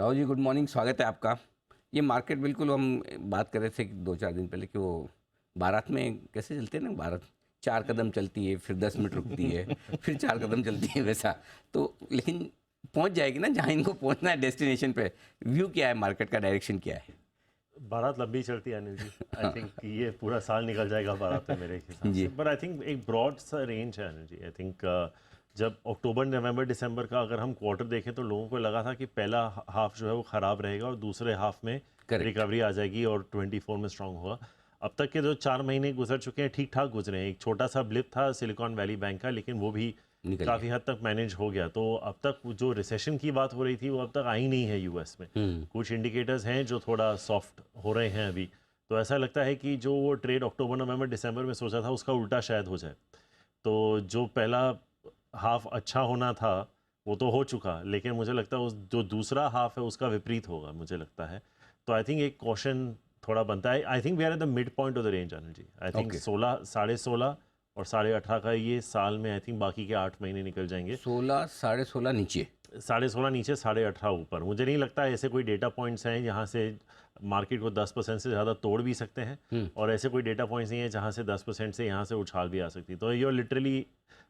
Rahul ji, good morning, स्वागत है आपका। ये मार्केट बिल्कुल हम बात कर रहे थे कि 2-4 दिन पहले कि वो बारात में कैसे चलते हैं ना, बारात 4 कदम चलती है, फिर 10 मिनट रुकती है, फिर 4 कदम चलती है, वैसा। तो लेकिन पहुंच जाएगी ना जहां इनको पहुंचना है, डेस्टिनेशन पे। व्यू क्या है, मार्केट का डायरेक्शन क्या है? बारात लंबी चलती है अनिल जी। आई थिंक ये पूरा साल निकल जाएगा बारात में मेरे हिसाब से। जी। बट आई थिंक एक ब्रॉड सा रेंज है अनिल जी। आई थिंक जब अक्टूबर नवंबर दिसंबर का अगर हम क्वार्टर देखें तो लोगों को लगा था कि पहला हाफ जो है वो ख़राब रहेगा और दूसरे हाफ में करेक्ट। रिकवरी आ जाएगी और 24 में स्ट्रांग होगा। अब तक के जो 4 महीने गुजर चुके हैं ठीक ठाक गुजरे हैं। एक छोटा सा ब्लिप था सिलिकॉन वैली बैंक का, लेकिन वो भी निकल गया। काफ़ी हद तक मैनेज हो गया। तो अब तक जो रिसेशन की बात हो रही थी वो अब तक आई नहीं है यूएस में। हम्म। कुछ इंडिकेटर्स हैं जो थोड़ा सॉफ्ट हो रहे हैं अभी। तो ऐसा लगता है कि जो वो ट्रेड अक्टूबर नवंबर दिसंबर में सोचा था उसका उल्टा शायद हो जाए। तो जो पहला हाफ अच्छा होना था वो तो हो चुका, लेकिन मुझे लगता है उस जो दूसरा हाफ है उसका विपरीत होगा मुझे लगता है। तो आई थिंक एक क्वेश्चन थोड़ा बनता है। I think we are at the mid point of the range Anil ji. I think okay. 16, 16.5 और 18.5 का ये साल में आई थिंक बाकी के 8 महीने निकल जाएंगे। 16, 16.5 नीचे। 16.5 नीचे, 18.5 ऊपर। मुझे नहीं लगता ऐसे कोई डेटा पॉइंट्स हैं जहाँ से मार्केट को 10% से ज़्यादा तोड़ भी सकते हैं, हम्म। और ऐसे कोई डेटा पॉइंट्स नहीं है जहाँ से 10% से यहाँ से उछाल भी आ सकती। तो you are literally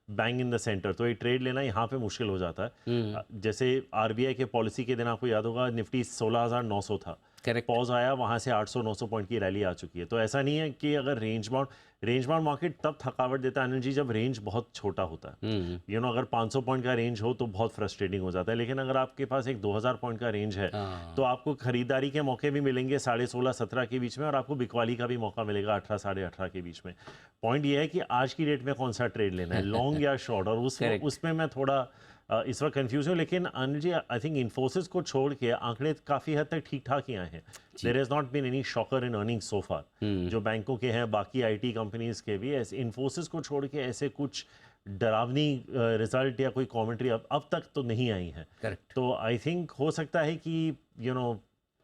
bang in the centre. तो ये ट्रेड लेना यहाँ पे मुश्किल हो जाता है। हम्म। जैसे आरबीआई के पॉलिसी के दिन आपको याद होगा निफ्टी 16,900 था, करेक्ट। पॉज आया, वहाँ से 800-900 पॉइंट की रैली आ चुकी है। तो ऐसा नहीं है कि अगर रेंज बाउंड मार्केट तब थकावट देता है अनिल जी जब रेंज बहुत छोटा होता है। हम्म। अगर 500 पॉइंट का रेंज हो तो बहुत फ्रस्ट्रेटिंग हो जाता है, लेकिन अगर आपके पास एक 2000 पॉइंट का रेंज है तो हाँ। आपको खरीदारी के मौके भी मिलेंगे 16.5-17 के बीच में, और आपको बिकवाली का भी मौका मिलेगा 18, 18.5 के बीच में। पॉइंट ये है कि आज की डेट में कौन सा ट्रेड लेना है, लॉन्ग या शॉर्ट, और करेक्ट। उसमें मैं थोड़ा इस वक्त कंफ्यूज हूँ। लेकिन अनिल जी आई थिंक इन्फोसिस को छोड़ के आंकड़े काफ़ी हद तक ठीक ठाक ही आए हैं। जी। There is not been any shocker in earning so far. हम्म। जो बैंकों के हैं, बाकी आईटी कंपनीज के भी, ऐसे इन्फोसिस को छोड़ के ऐसे कुछ डरावनी रिजल्ट या कोई कमेंट्री अब तक तो नहीं आई है। करेक्ट। तो आई थिंक हो सकता है कि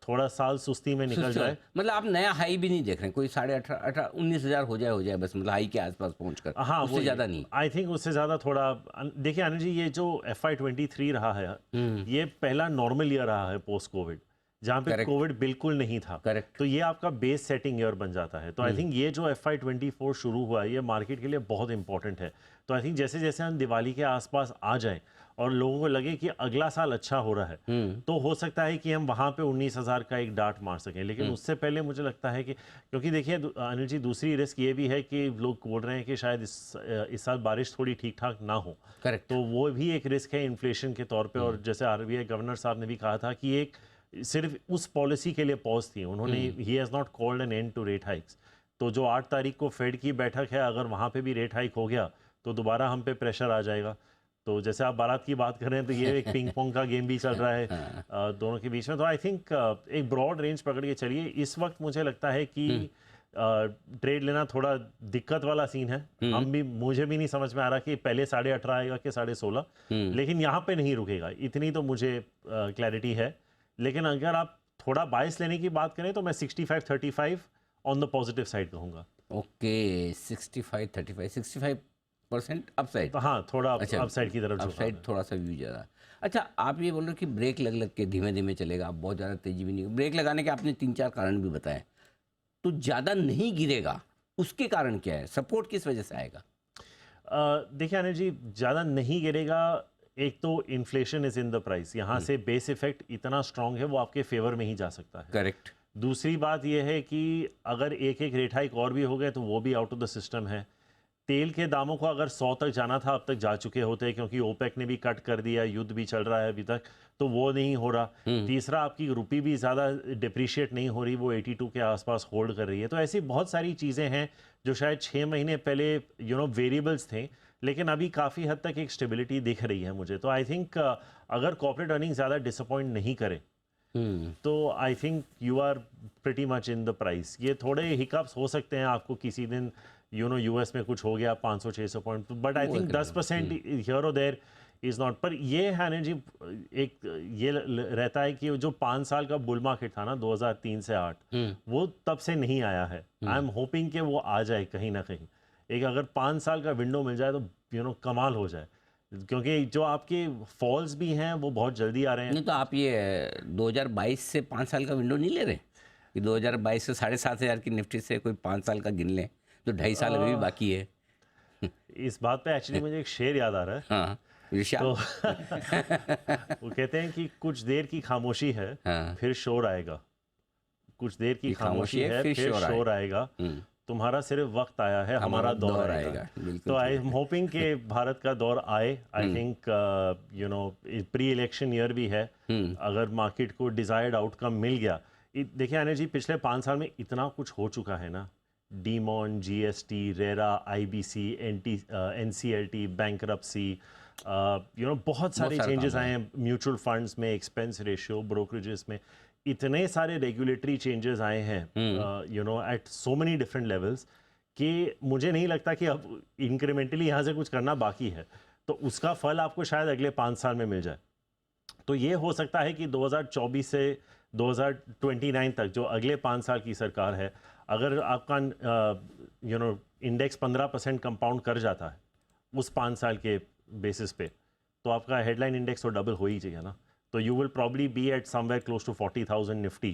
थोड़ा साल सुस्ती में निकल सुस्ती वाला जाए। मतलब आप नया हाई भी नहीं देख रहे हैं, कोई 18,500 19,000 हो जाए बस, मतलब हाई के आसपास पहुंचकर, हाँ उससे वही। ज़्यादा नहीं। आई थिंक उससे ज़्यादा थोड़ा देखिए अनिल जी, ये जो FY23 रहा है हम्म। ये पहला नॉर्मल ईयर रहा है पोस्ट कोविड, जहाँ पे करेक्ट। कोविड बिल्कुल नहीं था। करेक्ट। तो ये आपका बेस सेटिंग ईयर बन जाता है। तो आई हम्म। थिंक ये जो FY24 शुरू हुआ है ये मार्केट के लिए बहुत इंपॉर्टेंट है। तो आई थिंक जैसे जैसे हम दिवाली के आसपास आ जाएं और लोगों को लगे कि अगला साल अच्छा हो रहा है, हम्म। तो हो सकता है कि हम वहाँ पे 19,000 का एक डार्ट मार सकें। लेकिन उससे पहले मुझे लगता है कि, क्योंकि देखिए अनिल जी, दूसरी रिस्क ये भी है कि लोग बोल रहे हैं कि शायद इस साल बारिश थोड़ी ठीक ठाक ना हो। करेक्ट। तो वो भी एक रिस्क है इन्फ्लेशन के तौर पे। और जैसे आरबीआई गवर्नर साहब ने भी कहा था कि एक सिर्फ उस पॉलिसी के लिए पॉज थी, उन्होंने he has not called an end to rate hikes. तो जो 8 तारीख को फेड की बैठक है, अगर वहाँ पे भी रेट हाइक हो गया तो दोबारा हम पे प्रेशर आ जाएगा। तो जैसे आप बारात की बात कर रहे हैं तो ये एक पिंग पोंग का गेम भी चल रहा है हाँ। दोनों के बीच में। तो आई थिंक एक ब्रॉड रेंज पकड़ के चलिए। इस वक्त मुझे लगता है कि ट्रेड लेना थोड़ा दिक्कत वाला सीन है। हम्म। मुझे भी नहीं समझ में आ रहा कि पहले 18.5 आएगा कि 16.5, हम्म। लेकिन यहाँ पे नहीं रुकेगा, इतनी तो मुझे क्लैरिटी है। लेकिन अगर आप थोड़ा बाइस लेने की बात करें तो मैं 65-35 ऑन द पॉजिटिव साइड कहूँगा। ओके। 65-35, 65% अपसाइड। तो हाँ, थोड़ा अच्छा। अपसाइड की तरफ झुकाव अपसाइड है। थोड़ा सा व्यू ज़्यादा। अच्छा, आप ये बोल रहे हो कि ब्रेक लग लग के धीमे धीमे चलेगा, आप बहुत ज़्यादा तेजी भी नहीं। ब्रेक लगाने के आपने 3-4 कारण भी बताए, तो ज़्यादा नहीं गिरेगा, उसके कारण क्या है? सपोर्ट किस वजह से आएगा? देखिए अनिल जी, ज़्यादा नहीं गिरेगा। एक तो inflation is in the price, यहाँ से बेस इफेक्ट इतना स्ट्रांग है वो आपके फेवर में ही जा सकता है। करेक्ट। दूसरी बात यह है कि अगर एक एक रेट हाइक और भी हो गए तो वो भी आउट ऑफ द सिस्टम है। तेल के दामों को अगर 100 तक जाना था अब तक जा चुके होते, क्योंकि ओपेक ने भी कट कर दिया, युद्ध भी चल रहा है अभी तक, तो वो नहीं हो रहा। तीसरा, आपकी रुपी भी ज़्यादा डिप्रिशिएट नहीं हो रही, वो 82 के आसपास होल्ड कर रही है। तो ऐसी बहुत सारी चीज़ें हैं जो शायद 6 महीने पहले वेरिएबल्स थे, लेकिन अभी काफ़ी हद तक एक स्टेबिलिटी दिख रही है मुझे। तो आई थिंक अगर कॉर्पोरेट अर्निंग ज़्यादा डिसअपॉइंट नहीं करे हम्म। तो I think you are pretty much in the price. ये थोड़े हिकअप्स हो सकते हैं, आपको किसी दिन यूएस में कुछ हो गया 500-600 पॉइंट, बट आई वो थिंक एक 10% हियर और देयर इज़ नॉट। पर ये है ना जी, एक ये रहता है कि जो 5 साल का बुल मार्केट था ना 2003 से 8, वो तब से नहीं आया है। आई एम होपिंग कि वो आ जाए कहीं ना कहीं। एक अगर 5 साल का विंडो मिल जाए तो कमाल हो जाए। क्योंकि जो आपके फॉल्स भी हैं वो बहुत जल्दी आ रहे हैं। नहीं तो आप ये 2022 से 5 साल का विंडो नहीं ले रहे कि 2022 से 7,500 की निफ्टी से कोई 5 साल का गिन लें, तो 2.5 साल अभी भी बाकी है। इस बात पे एक्चुअली मुझे एक शेर याद आ रहा है। हाँ विशाल। तो वो कहते हैं कि कुछ देर की खामोशी है हाँ फिर शोर आएगा, कुछ देर की ये खामोशी है फिर शोर आएगा, हम्म, तुम्हारा सिर्फ वक्त आया है, हमारा दौर आएगा। बिल्कुल तो आई ठीक एम होपिंग कि भारत का दौर आए। आई think you know pre election year भी है, अगर मार्केट को डिजायर्ड आउटकम मिल गया। देखिए अनिल जी, पिछले 5 साल में इतना कुछ हो चुका है ना, demon, GST, RERA, IBC, NCLT, bankruptcy, you know बहुत सारे सारा चेंजेस काम आए हैं म्यूचुअल फंड्स में, एक्सपेंस रेशियो, ब्रोकरेजेस में, इतने सारे रेगुलेटरी चेंजेस आए हैं you know at so many different levels कि मुझे नहीं लगता कि अब इंक्रीमेंटली यहाँ से कुछ करना बाकी है। तो उसका फल आपको शायद अगले 5 साल में मिल जाए। तो ये हो सकता है कि 2024 से 2029 तक जो अगले 5 साल की सरकार है, अगर आपका यू नो इंडेक्स 15% कंपाउंड कर जाता है उस 5 साल के बेसिस पे, तो आपका हेडलाइन इंडेक्स तो डबल हो ही चाहिए ना। तो you will probably be at somewhere close to 40,000 Nifty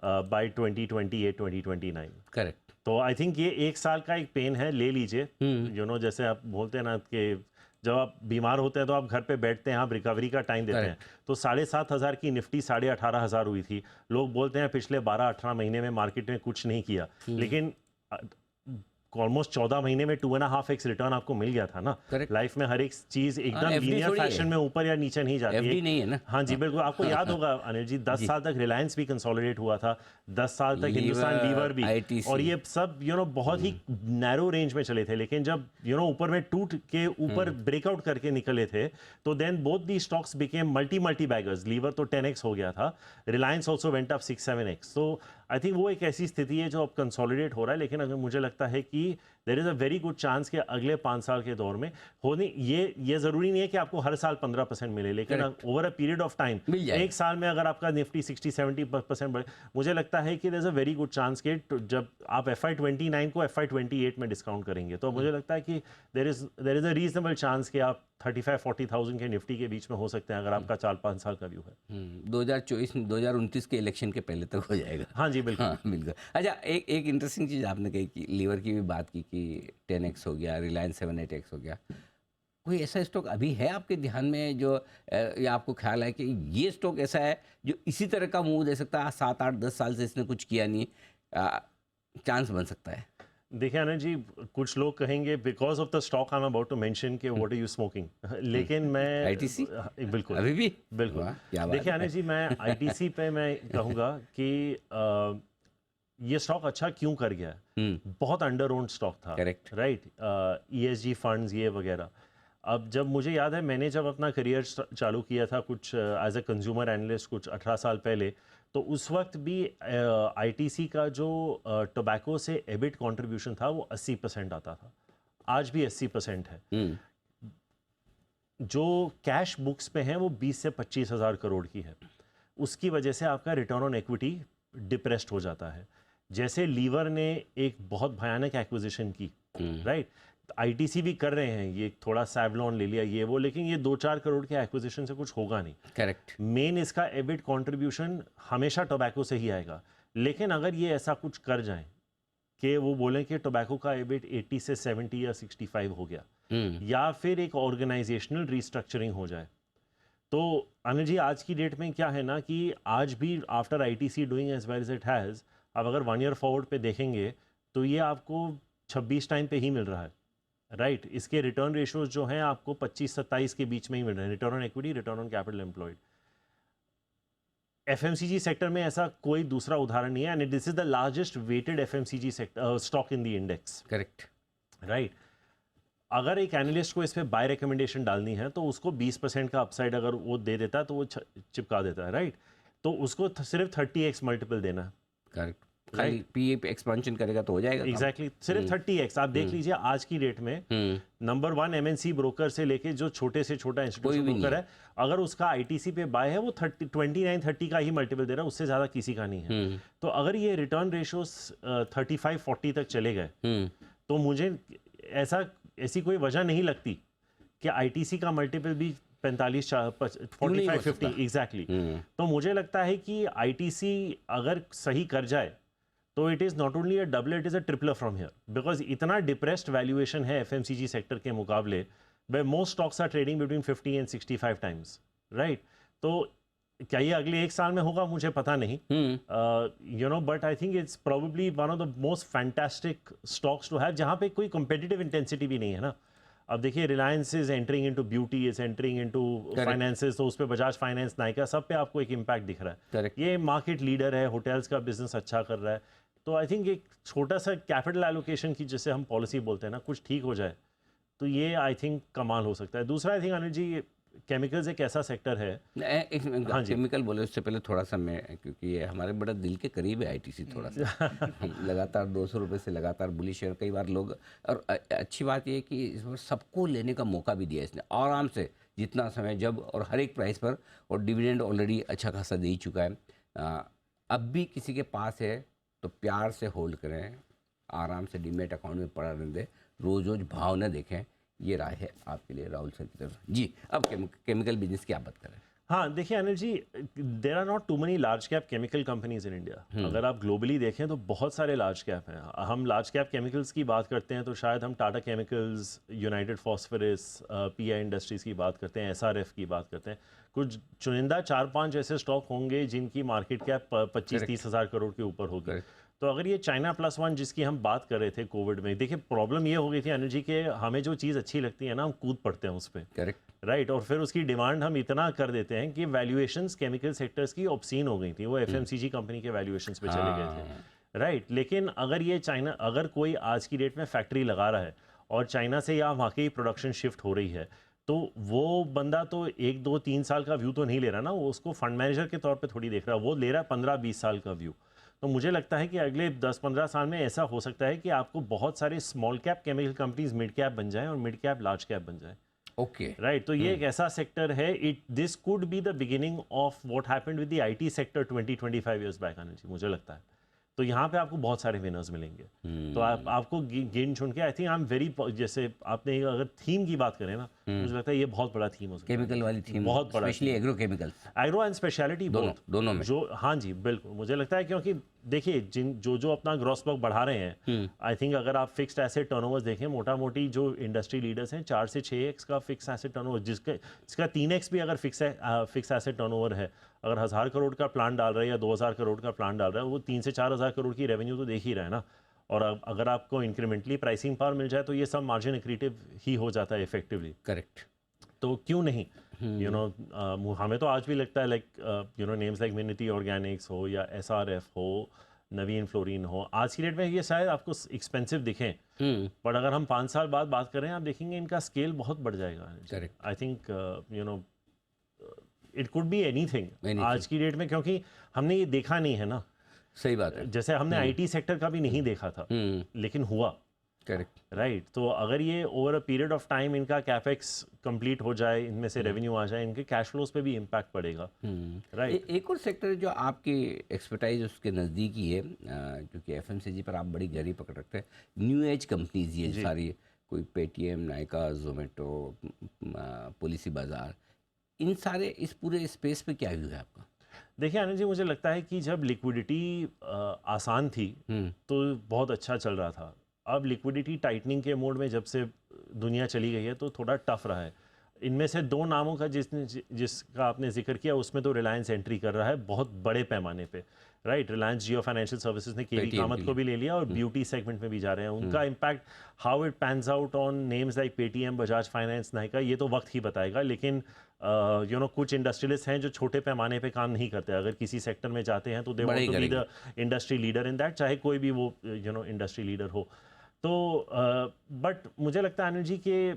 by 2028-2029। Correct. तो आई थिंक ये 1 साल का एक पेन है, ले लीजिए। यू नो जैसे आप बोलते हैं ना कि जब आप बीमार होते हैं तो आप घर पे बैठते हैं, आप रिकवरी का टाइम देते हैं। तो 7,500 की निफ्टी 18,500 हुई थी। लोग बोलते हैं पिछले 12-18 महीने में मार्केट में कुछ नहीं किया, लेकिन ऑलमोस्ट 14 महीने में 2.5x रिटर्न आपको मिल गया था ना। लाइफ में हर एक चीज एकदम FD लीनियर थोड़ी है। फैशन में ऊपर या नीचे नहीं जाती एफडी नहीं है ना। हाँ जी बिल्कुल। आपको याद होगा अनिल जी, 10 साल तक रिलायंस भी कंसोलिडेट हुआ था, 10 साल तक हिंदुस्तान लीवर भी, ITC और ये सब यू नो बहुत ही नैरो रेंज में चले थे। लेकिन जब यू नो ऊपर में टूट के ऊपर ब्रेकआउट करके निकले थे, तो then both the stocks became multibaggers. लीवर तो 10x हो गया था, Reliance also went up 6-7x। तो आई थिंक वो एक ऐसी स्थिति है जो अब कंसोलिडेट हो रहा है। लेकिन अगर मुझे लगता है कि there is a very good chance कि अगले 5 साल के दौर में होने, ये जरूरी नहीं है कि आपको हर साल 15% मिले, लेकिन over a period of time एक साल में अगर आपका निफ्टी 60-70% बढ़े, मुझे लगता है कि there is a very good chance कि जब आप FY29 को FY28 में डिस्काउंट करेंगे, तो मुझे लगता है कि there is a reasonable chance कि आप 35-40,000 के निफ्टी के बीच में हो सकते हैं, अगर आपका 4-5 साल का व्यू है। 2029 के इलेक्शन के पहले तक हो जाएगा। हाँ जी बिल्कुल। हाँ बिल्कुल। अच्छा, एक इंटरेस्टिंग चीज़ आपने कही कि लीवर की भी बात की कि 10x हो गया, रिलायंस 7-8x हो गया। कोई ऐसा स्टॉक अभी है आपके ध्यान में जो या आपको ख्याल है कि ये स्टॉक ऐसा है जो इसी तरह का मूव दे सकता है, 7-8-10 साल से इसने कुछ किया नहीं, चांस बन सकता है? देखिए आनंद जी, कुछ लोग कहेंगे because of the stock I am about to mention कि व्हाट आर यू स्मोकिंग, लेकिन मैं ITC बिल्कुल अभी भी बिल्कुल। वाह, क्या बात देखिए है। आनंद जी, मैं ITC पे मैं कहूँगा कि ये स्टॉक अच्छा क्यों कर गया है। बहुत अंडर ओन्ड स्टॉक था, करेक्ट। राइट। ESG फंड्स ये वगैरह। अब जब मुझे याद है, मैंने जब अपना करियर चालू किया था कुछ एज अ कंज्यूमर एनालिस्ट कुछ 18 साल पहले, तो उस वक्त भी ITC का जो टोबैको से एबिट कंट्रीब्यूशन था वो 80% आता था। आज भी 80% है। जो कैश बुक्स पे है वो 20 से 25 हज़ार करोड़ की है। उसकी वजह से आपका रिटर्न ऑन इक्विटी डिप्रेस्ड हो जाता है। जैसे लीवर ने एक बहुत भयानक एक्विजिशन की, राइट, ITC भी कर रहे हैं, ये थोड़ा सैवलॉन ले लिया ये वो, लेकिन ये 2-4 करोड़ के एक्विजिशन से कुछ होगा नहीं। करेक्ट। मेन इसका एबिट कंट्रीब्यूशन हमेशा टोबैको से ही आएगा। लेकिन अगर ये ऐसा कुछ कर जाएं कि वो बोलें कि टोबैको का एबिट 80 से 70 या 65 हो गया, या फिर एक ऑर्गेनाइजेशनल रिस्ट्रक्चरिंग हो जाए, तो अनिल जी आज की डेट में क्या है ना कि आज भी after ITC doing as well as it has, आप अगर 1 ईयर फॉरवर्ड पे देखेंगे तो ये आपको 26 टाइम पे ही मिल रहा है, राइट। इसके रिटर्न रेशियोज जो हैं आपको 25-27 के बीच में ही मिल रहे हैं, return on equity, return on capital employed. FMCG sector में ऐसा कोई दूसरा उदाहरण नहीं है, and this is the largest weighted FMCG sector stock in the index, correct, right. अगर एक एनालिस्ट को इस पे बाय रिकमेंडेशन डालनी है तो उसको 20% का अपसाइड अगर वो दे देता है तो वो चिपका देता है, राइट। तो उसको सिर्फ 30x मल्टीपल देना है, करेक्ट। खाली PE एक्सपेंशन करेगा तो हो जाएगा। एग्जैक्टली सिर्फ 30x। आप देख लीजिए आज की डेट में नंबर 1 MNC ब्रोकर से लेके जो छोटे से छोटा इंस्टीट्यूशन ब्रोकर है, अगर उसका ITC पे बाय है वो 29-30 का ही मल्टीपल दे रहा है, उससे ज़्यादा किसी का नहीं है। तो अगर ये रिटर्न रेशियोज 35-40 तक चले गए, तो मुझे ऐसी कोई वजह नहीं लगती कि आईटीसी का मल्टीपल भी 45 नहीं हो 45 50 सकता। एग्जैक्टली। तो मुझे लगता है कि आईटीसी अगर सही कर जाए तो it is not only a double, it is a tripler from here, because इतना डिप्रेस्ड वैल्यूएशन है एफएमसीजी सेक्टर के मुकाबले, we most stocks are trading between 50 and 65 times, right? तो क्या ये अगले एक साल में होगा मुझे पता नहीं, you know, but I think it's probably one of the most fantastic stocks to have, जहाँ पे कोई कंपेटिटिव इंटेंसिटी भी नहीं है ना। अब देखिए Reliance is entering into beauty, is entering into finances, तो उस पे बजाज फाइनेंस, नायका, सब पे आपको एक इम्पैक्ट दिख रहा है। Correct. ये मार्केट लीडर है, होटल्स का बिजनेस अच्छा कर रहा है, तो आई थिंक एक छोटा सा कैपिटल एलोकेशन की जिसे हम पॉलिसी बोलते हैं ना, कुछ ठीक हो जाए तो ये आई थिंक कमाल हो सकता है। दूसरा I think Anil ji, chemicals एक ऐसा सेक्टर है, हाँ जी। केमिकल बोले उससे पहले थोड़ा सा मैं, क्योंकि ये हमारे बड़ा दिल के करीब है आईटीसी थोड़ा सा। हम लगातार 200 रुपये से लगातार बुलिश शेयर, कई बार लोग, और अच्छी बात ये है कि इस बार सबको लेने का मौका भी दिया इसने आराम से, जितना समय जब, और हर एक प्राइस पर, और डिविडेंड ऑलरेडी अच्छा खासा दे ही चुका है। अब भी किसी के पास है तो प्यार से होल्ड करें, आराम से डीमेट अकाउंट में पड़ा रहने दें, रोज़ रोज़ भाव न देखें। ये राय है आपके लिए राहुल सर की तरफ जी। अब केमिकल बिजनेस की आप बात करें। हाँ देखिए Anil ji, there are not too many large cap chemical companies in India. अगर आप ग्लोबली देखें तो बहुत सारे लार्ज कैप हैं। हम लार्ज कैप केमिकल्स की बात करते हैं तो शायद हम Tata chemicals, United phosphorus, pi industries की बात करते हैं, एसआरएफ की बात करते हैं। कुछ चुनिंदा 4-5 ऐसे स्टॉक होंगे जिनकी मार्केट कैप 25-30 हज़ार करोड़ के ऊपर होगी। तो अगर ये चाइना प्लस वन जिसकी हम बात कर रहे थे कोविड में, देखिए प्रॉब्लम ये हो गई थी अनिल जी के, हमें जो चीज़ अच्छी लगती है ना, हम कूद पड़ते हैं उस पर, करेक्ट, राइट, और फिर उसकी डिमांड हम इतना कर देते हैं कि वैल्यूएशंस केमिकल सेक्टर्स की ऑब्सीन हो गई थी, वो एफएमसीजी कंपनी के वैल्यूएशंस पे चले गए थे, राइट। लेकिन अगर ये चाइना, अगर कोई आज की डेट में फैक्ट्री लगा रहा है और चाइना से या वहाँ की प्रोडक्शन शिफ्ट हो रही है, तो वो बंदा तो 1-2-3 साल का व्यू तो नहीं ले रहा ना, वो उसको फंड मैनेजर के तौर पे थोड़ी देख रहा है, वो ले रहा है 15-20 साल का व्यू। तो मुझे लगता है कि अगले 10-15 साल में ऐसा हो सकता है कि आपको बहुत सारे small cap chemical companies mid cap बन जाएं और मिड कैप लार्ज कैप बन जाएं। ओके, राइट, तो ये एक ऐसा सेक्टर है, this could be the beginning of what happened with the IT sector 20-25 years back आने जी, मुझे लगता है। तो यहाँ पे आपको बहुत सारे विनर्स मिलेंगे। तो आपको गिन चुन के, I think I am very, जैसे आपने अगर थीम की बात करें ना, मुझे लगता है ये बहुत बड़ा थीम हो सकता है, केमिकल वाली थीम, बहुत बड़ा, specially agro chemicals, agro and speciality दोनों में जो, हाँ जी बिल्कुल, मुझे लगता है क्योंकि देखिए जो अपना ग्रॉस ब्लॉक बढ़ा रहे हैं, आई थिंक अगर आप फिक्स्ड एसेट टर्नओवर्स देखें, मोटा मोटी जो इंडस्ट्री लीडर्स हैं 4 से 6x का फिक्स एसेट टर्नओवर, जिसका 3x भी अगर फिक्स एसेट टर्नओवर है, अगर 1000 करोड़ का प्लान डाल रहा है या 2000 करोड़ का प्लान डाल रहा है, वो 3 से 4000 करोड़ की रेवेन्यू तो देख ही रहा है ना। और अगर आपको इंक्रीमेंटली प्राइसिंग पावर मिल जाए तो ये सब मार्जिन एक्रीटिव ही हो जाता है इफेक्टिवली। करेक्ट, तो क्यों नहीं, यू नो, हमें तो आज भी लगता है like, you know, names like मिनिटी ऑर्गेनिक्स हो या एसआरएफ हो, नवीन फ्लोरीन हो, आज की डेट में ये शायद आपको एक्सपेंसिव दिखें, बट अगर हम 5 साल बाद बात करें, आप देखेंगे इनका स्केल बहुत बढ़ जाएगा। Correct, I think you know it could be anything आज की डेट में, क्योंकि हमने ये देखा नहीं है ना। सही बात है, जैसे हमने आईटी सेक्टर का भी नहीं देखा था, लेकिन हुआ, करेक्ट, राइट। तो अगर ये over a period of time इनका कैपेक्स कंप्लीट हो जाए, इनमें से रेवेन्यू आ जाए, इनके कैश फ्लोज पे भी इम्पैक्ट पड़ेगा, राइट। एक और सेक्टर जो आपकी एक्सपर्टाइज उसके नज़दीकी है, क्योंकि एफएमसीजी पर आप बड़ी गहरी पकड़ रखते हैं, न्यू एज कंपनीज ये सारी, कोई पेटीएम, नायका, जोमेटो, पॉलिसी बाजार, इन सारे इस पूरे स्पेस पे क्या व्यू है आपका? देखिए आनंद जी, मुझे लगता है कि जब लिक्विडिटी आसान थी तो बहुत अच्छा चल रहा था। अब लिक्विडिटी टाइटनिंग के मोड में जब से दुनिया चली गई है तो थोड़ा टफ रहा है। इनमें से 2 नामों का जिसका आपने जिक्र किया, उसमें तो रिलायंस एंट्री कर रहा है बहुत बड़े पैमाने पे, राइट। रिलायंस जियो फाइनेंशियल सर्विसेज ने केवी कामत को भी ले लिया और ब्यूटी सेगमेंट में भी जा रहे हैं। उनका impact, how it pans out on names like Paytm, Bajaj finance, Nykaa, ये तो वक्त ही बताएगा। लेकिन यू नो, कुछ इंडस्ट्रियलिस्ट हैं जो छोटे पैमाने पे काम नहीं करते, अगर किसी सेक्टर में जाते हैं तो they want to be the industry leader in that, चाहे कोई भी वो यू नो इंडस्ट्री लीडर हो। तो बट मुझे लगता है अनिल जी के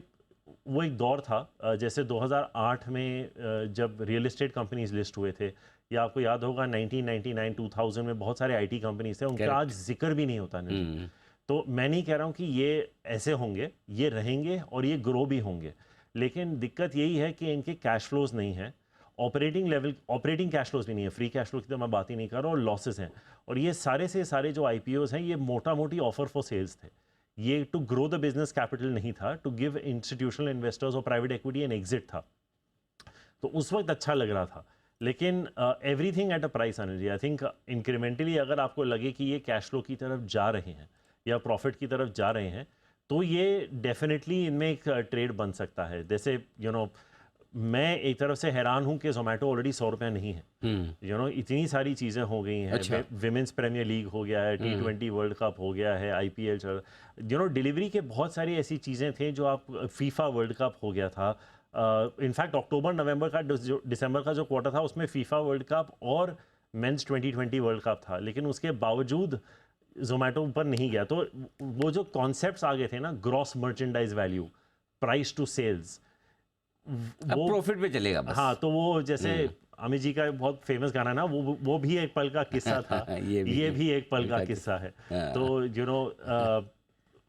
वो एक दौर था, जैसे 2008 में जब रियल एस्टेट कंपनीज लिस्ट हुए थे, या आपको याद होगा 1999-2000 में बहुत सारे आईटी कंपनीज थे, उनका आज जिक्र भी नहीं होता नहीं। तो मैं नहीं कह रहा हूँ कि ये ऐसे होंगे, ये रहेंगे और ये ग्रो भी होंगे, लेकिन दिक्कत यही है कि इनके कैश फ्लोज नहीं है, ऑपरेटिंग कैश फ्लोज भी नहीं है, फ्री कैश फ्लो की तो मैं बात ही नहीं कर रहा, और लॉसेस हैं। और ये सारे से सारे जो आईपीओज हैं, ये मोटा मोटी ऑफर फॉर सेल्स थे। ये to grow the business capital नहीं था, टू गिव इंस्टीट्यूशनल इन्वेस्टर्स और प्राइवेट इक्विटी एन एग्जिट था। तो उस वक्त अच्छा लग रहा था, लेकिन everything at a price Anil ji. I think incrementally अगर आपको लगे कि ये कैश फ्लो की तरफ जा रहे हैं या प्रॉफिट की तरफ जा रहे हैं, तो ये डेफिनेटली इनमें एक ट्रेड बन सकता है। जैसे मैं एक तरफ से हैरान हूं कि जोमेटो ऑलरेडी 100 रुपया नहीं है। इतनी सारी चीज़ें हो गई हैं। अच्छा। विमेंस प्रीमियर लीग हो गया है, T20 वर्ल्ड कप हो गया है, IPL चल, डिलीवरी के बहुत सारी ऐसी चीज़ें थी जो आप, फीफा वर्ल्ड कप हो गया था। इनफैक्ट अक्टूबर नवंबर का दिसंबर का जो क्वार्टर था उसमें फीफा वर्ल्ड कप और मेंस 2020 वर्ल्ड कप था, लेकिन उसके बावजूद जोमेटो ऊपर नहीं गया। तो वो जो कॉन्सेप्ट्स आ गए थे ना, gross merchandise value, price to sales, अब प्रॉफिट पे चलेगा बस। हाँ, तो वो जैसे अमित जी का बहुत फेमस गाना ना, वो भी एक पल का किस्सा था। ये भी एक पल का किस्सा है। तो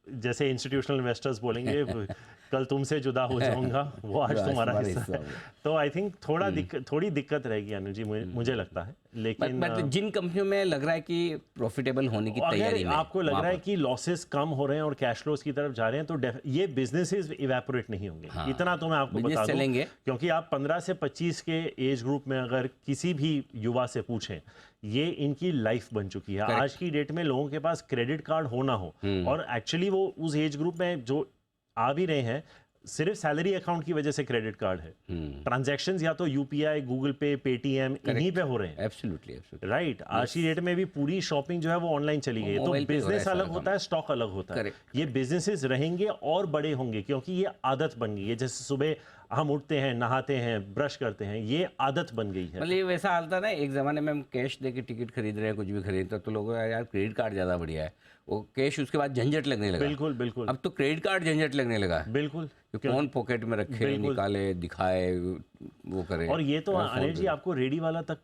जैसे इंस्टीट्यूशनल इन्वेस्टर्स बोलेंगे कल तुमसे जुदा हो जाऊंगा, वो आज तुम्हारा हिस्सा है। तो आई थिंक थोड़ी दिक्कत रहेगी अनिल जी, मुझे लगता है। लेकिन जिन कंपनियों में लग रहा है कि प्रॉफिटेबल होने की तैयारी में, आपको लग रहा है कि लॉसेस कम हो रहे हैं और कैश फ्लोज की तरफ जा रहे हैं, तो ये बिजनेसेस इवेपोरेट नहीं होंगे। हाँ, इतना तो मैं आपको बता दूं, चलेंगे। क्योंकि आप 15 से 25 के एज ग्रुप में अगर किसी भी युवा से पूछें, ये इनकी लाइफ बन चुकी है। आज की डेट में लोगों के पास क्रेडिट कार्ड हो ना हो, और एक्चुअली वो उस एज ग्रुप में जो आ भी रहे हैं, सिर्फ सैलरी अकाउंट की वजह से क्रेडिट कार्ड है। ट्रांजैक्शंस या तो यूपीआई, गूगल पे, पेटीएम, इन्हीं पे हो रहे हैं। Absolutely right. आज की डेट में भी पूरी शॉपिंग जो है वो ऑनलाइन चली गई है। तो बिजनेस अलग होता है, स्टॉक अलग होता है। ये बिजनेसेस रहेंगे और बड़े होंगे, क्योंकि ये आदत बन गई है। जैसे सुबह हम उठते हैं, नहाते हैं, ब्रश करते हैं, ये आदत बन गई है। मतलब ये वैसा हाल था ना, एक ज़माने में हम कैश दे के टिकट खरीद रहे हैं, कुछ भी खरीदते तो लोगों को यार क्रेडिट कार्ड ज़्यादा बढ़िया है, वो कैश उसके बाद झंझट लगने लगा। बिल्कुल बिल्कुल। अब तो क्रेडिट कार्ड झंझट लगने लगा। बिल्कुल। कौन पॉकेट में रखे, निकाले, दिखाए, वो करे। और ये तो अनिल जी आपको रेडी वाला तक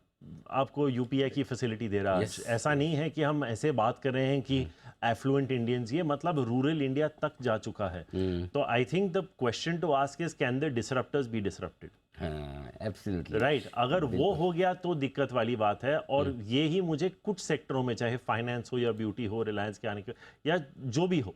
आपको यूपीआई की फैसिलिटी दे रहा है। ऐसा नहीं है कि हम ऐसे बात कर रहे हैं कि एफ्लुएंट इंडियंस, ये मतलब रूरल इंडिया तक जा चुका है। तो I think the question to ask is, can the disruptors be disrupted? Absolutely right. अगर वो हो गया तो दिक्कत वाली बात है। और ये ही मुझे कुछ सेक्टरों में, चाहे फाइनेंस हो या ब्यूटी हो, रिलायंस के आने के या जो भी हो,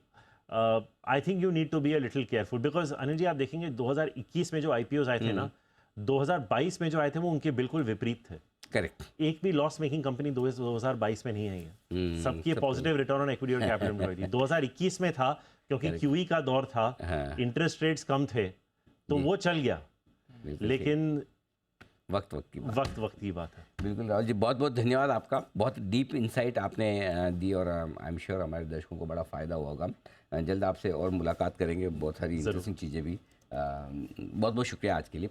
I think you need to be a little careful. Because Anil ji आप देखेंगे 2021 में जो आईपीओज आए थे ना, 2022 में जो आए थे वो उनके बिल्कुल विपरीत थे। करेक्ट। एक भी लॉस मेकिंग कंपनी 2022 में नहीं आई है। सबकी पॉजिटिव रिटर्न ऑन इक्विटी और कैपिटल एम्प्लॉयड थी। 2021 में था, क्योंकि क्यूई का दौर था, इंटरेस्ट रेट्स कम थे, तो वो चल गया। लेकिन वक्त की बात है। बिल्कुल राहुल जी, बहुत बहुत धन्यवाद आपका। बहुत डीप इंसाइट आपने दी, और आई एम श्योर हमारे दर्शकों को बड़ा फ़ायदा होगा। जल्द आपसे और मुलाकात करेंगे, बहुत सारी इंटरेस्टिंग चीज़ें भी। बहुत बहुत शुक्रिया आज के लिए।